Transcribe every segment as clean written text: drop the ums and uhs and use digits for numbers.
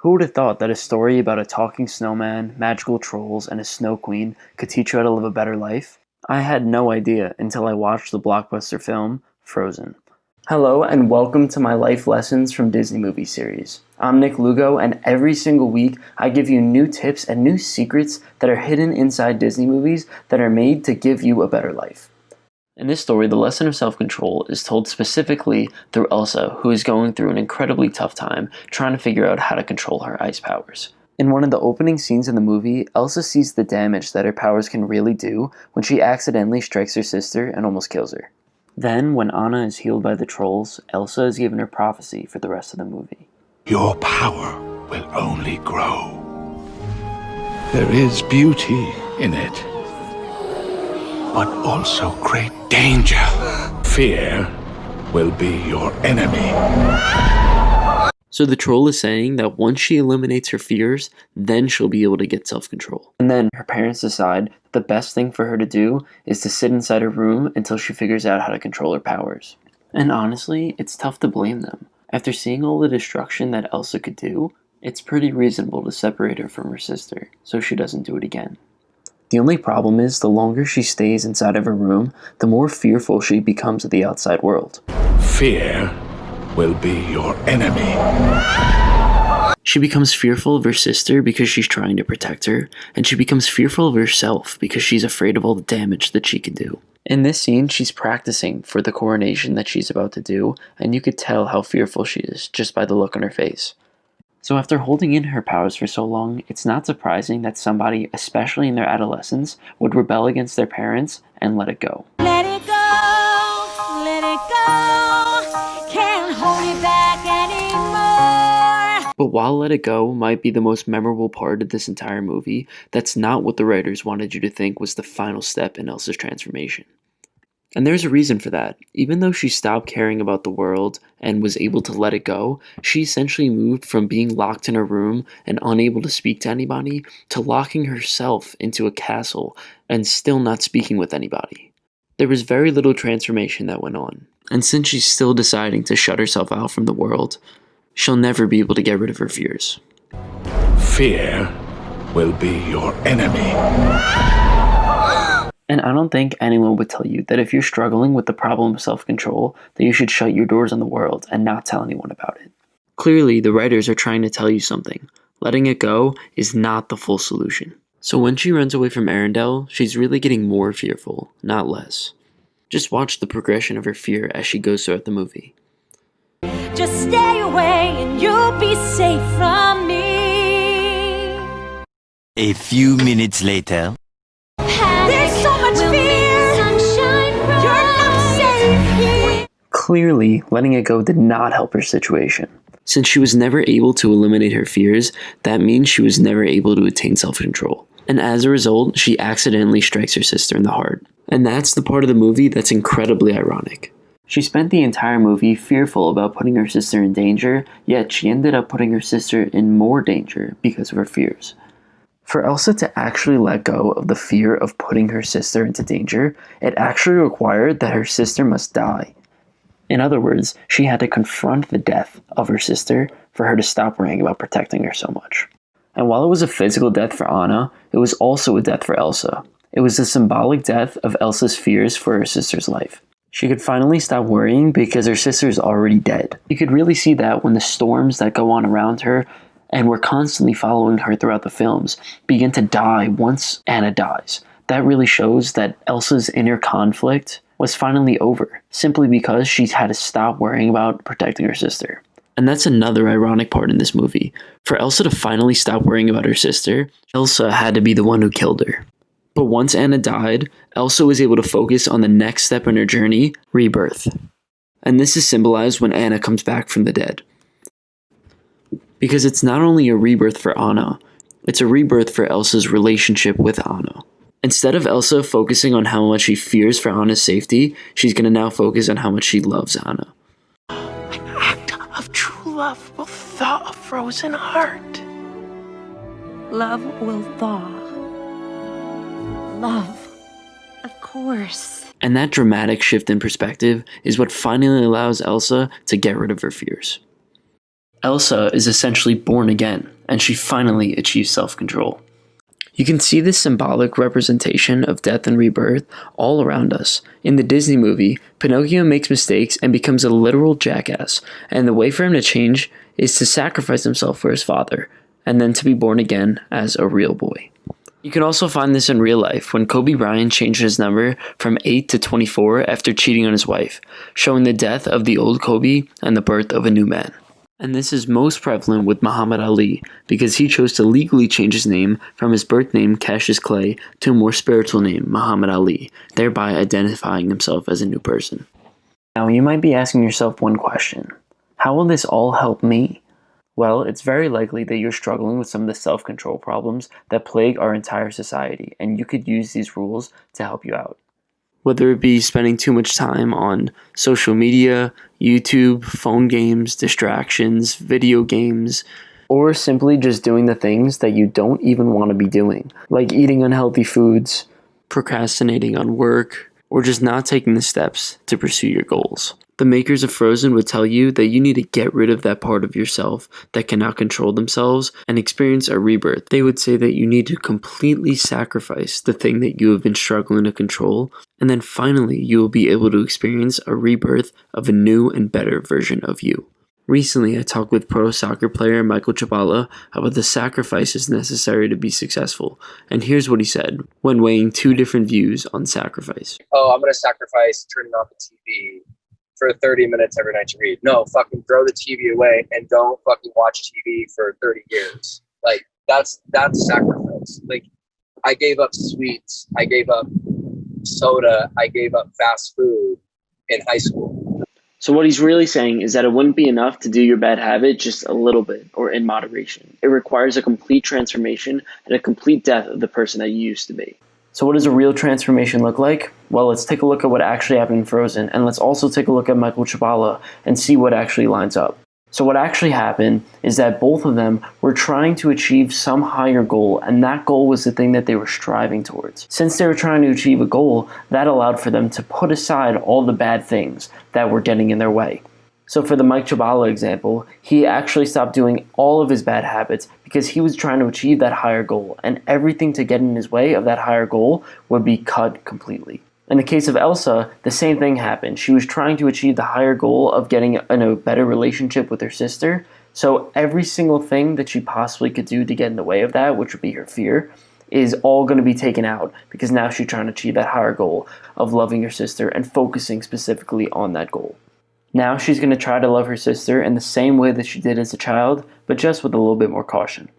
Who would have thought that a story about a talking snowman, magical trolls, and a snow queen could teach you how to live a better life? I had no idea until I watched the blockbuster film, Frozen. Hello and welcome to my Life Lessons from Disney Movie series. I'm Nick Lugo, and every single week I give you new tips and new secrets that are hidden inside Disney movies that are made to give you a better life. In this story, the lesson of self-control is told specifically through Elsa, who is going through an incredibly tough time trying to figure out how to control her ice powers. In one of the opening scenes in the movie, Elsa sees the damage that her powers can really do when she accidentally strikes her sister and almost kills her. Then, when Anna is healed by the trolls, Elsa is given her prophecy for the rest of the movie. Your power will only grow. There is beauty in it, but also great danger. Fear will be your enemy. So the troll is saying that once she eliminates her fears, then she'll be able to get self-control. And then her parents decide that the best thing for her to do is to sit inside her room until she figures out how to control her powers. And honestly, it's tough to blame them. After seeing all the destruction that Elsa could do, it's pretty reasonable to separate her from her sister, so she doesn't do it again. The only problem is, the longer she stays inside of her room, the more fearful she becomes of the outside world. Fear will be your enemy. She becomes fearful of her sister because she's trying to protect her, and she becomes fearful of herself because she's afraid of all the damage that she can do. In this scene, she's practicing for the coronation that she's about to do, and you could tell how fearful she is just by the look on her face. So after holding in her powers for so long, it's not surprising that somebody, especially in their adolescence, would rebel against their parents and let it go. Let it go, let it go, can't hold it back anymore. But while Let It Go might be the most memorable part of this entire movie, that's not what the writers wanted you to think was the final step in Elsa's transformation. And there's a reason for that. Even though she stopped caring about the world and was able to let it go, she essentially moved from being locked in a room and unable to speak to anybody to locking herself into a castle and still not speaking with anybody. There was very little transformation that went on. And since she's still deciding to shut herself out from the world, she'll never be able to get rid of her fears. Fear will be your enemy. And I don't think anyone would tell you that if you're struggling with the problem of self-control, that you should shut your doors on the world and not tell anyone about it. Clearly, the writers are trying to tell you something. Letting it go is not the full solution. So when she runs away from Arendelle, she's really getting more fearful, not less. Just watch the progression of her fear as she goes throughout the movie. Just stay away and you'll be safe from me. A few minutes later. There's so much fear. You're not safe here. Clearly, letting it go did not help her situation. Since she was never able to eliminate her fears, that means she was never able to attain self-control. And as a result, she accidentally strikes her sister in the heart. And that's the part of the movie that's incredibly ironic. She spent the entire movie fearful about putting her sister in danger, yet she ended up putting her sister in more danger because of her fears. For Elsa to actually let go of the fear of putting her sister into danger, it actually required that her sister must die. In other words, she had to confront the death of her sister for her to stop worrying about protecting her so much. And while it was a physical death for Anna, it was also a death for Elsa. It was the symbolic death of Elsa's fears for her sister's life. She could finally stop worrying because her sister is already dead. You could really see that when the storms that go on around her and were constantly following her throughout the films begin to die once Anna dies. That really shows that Elsa's inner conflict was finally over, simply because she's had to stop worrying about protecting her sister. And that's another ironic part in this movie. For Elsa to finally stop worrying about her sister, Elsa had to be the one who killed her. But once Anna died, Elsa was able to focus on the next step in her journey, rebirth. And this is symbolized when Anna comes back from the dead. Because it's not only a rebirth for Anna, it's a rebirth for Elsa's relationship with Anna. Instead of Elsa focusing on how much she fears for Anna's safety, she's going to now focus on how much she loves Anna. An act of true love will thaw a frozen heart. Love will thaw. Love, of course. And that dramatic shift in perspective is what finally allows Elsa to get rid of her fears. Elsa is essentially born again, and she finally achieves self-control. You can see this symbolic representation of death and rebirth all around us. In the Disney movie, Pinocchio makes mistakes and becomes a literal jackass, and the way for him to change is to sacrifice himself for his father, and then to be born again as a real boy. You can also find this in real life when Kobe Bryant changed his number from 8 to 24 after cheating on his wife, showing the death of the old Kobe and the birth of a new man. And this is most prevalent with Muhammad Ali because he chose to legally change his name from his birth name Cassius Clay to a more spiritual name Muhammad Ali, thereby identifying himself as a new person. Now you might be asking yourself one question: how will this all help me? Well, it's very likely that you're struggling with some of the self-control problems that plague our entire society, and you could use these rules to help you out. Whether it be spending too much time on social media, YouTube, phone games, distractions, video games, or simply just doing the things that you don't even want to be doing, like eating unhealthy foods, procrastinating on work, or just not taking the steps to pursue your goals. The makers of Frozen would tell you that you need to get rid of that part of yourself that cannot control themselves and experience a rebirth. They would say that you need to completely sacrifice the thing that you have been struggling to control, and then finally you will be able to experience a rebirth of a new and better version of you. Recently, I talked with pro soccer player Michael Chabala about the sacrifices necessary to be successful, and here's what he said when weighing two different views on sacrifice. Oh, I'm going to sacrifice turning off the TV for 30 minutes every night to read. No, fucking throw the TV away and don't fucking watch TV for 30 years. Like, that's sacrifice. Like, I gave up sweets. I gave up soda. I gave up fast food in high school. So what he's really saying is that it wouldn't be enough to do your bad habit just a little bit or in moderation. It requires a complete transformation and a complete death of the person that you used to be. So what does a real transformation look like? Well, let's take a look at what actually happened in Frozen, and let's also take a look at Michael Chabala and see what actually lines up. So what actually happened is that both of them were trying to achieve some higher goal, and that goal was the thing that they were striving towards. Since they were trying to achieve a goal, that allowed for them to put aside all the bad things that were getting in their way. So for the Mike Chabala example, he actually stopped doing all of his bad habits because he was trying to achieve that higher goal, and everything to get in his way of that higher goal would be cut completely. In the case of Elsa, the same thing happened. She was trying to achieve the higher goal of getting in a better relationship with her sister, so every single thing that she possibly could do to get in the way of that, which would be her fear, is all going to be taken out because now she's trying to achieve that higher goal of loving her sister and focusing specifically on that goal. Now she's going to try to love her sister in the same way that she did as a child, but just with a little bit more caution.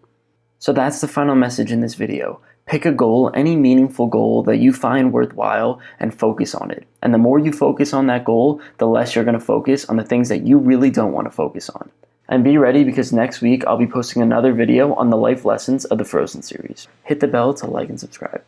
So that's the final message in this video. Pick a goal, any meaningful goal that you find worthwhile, and focus on it. And the more you focus on that goal, the less you're going to focus on the things that you really don't want to focus on. And be ready because next week I'll be posting another video on the life lessons of the Frozen series. Hit the bell to like and subscribe.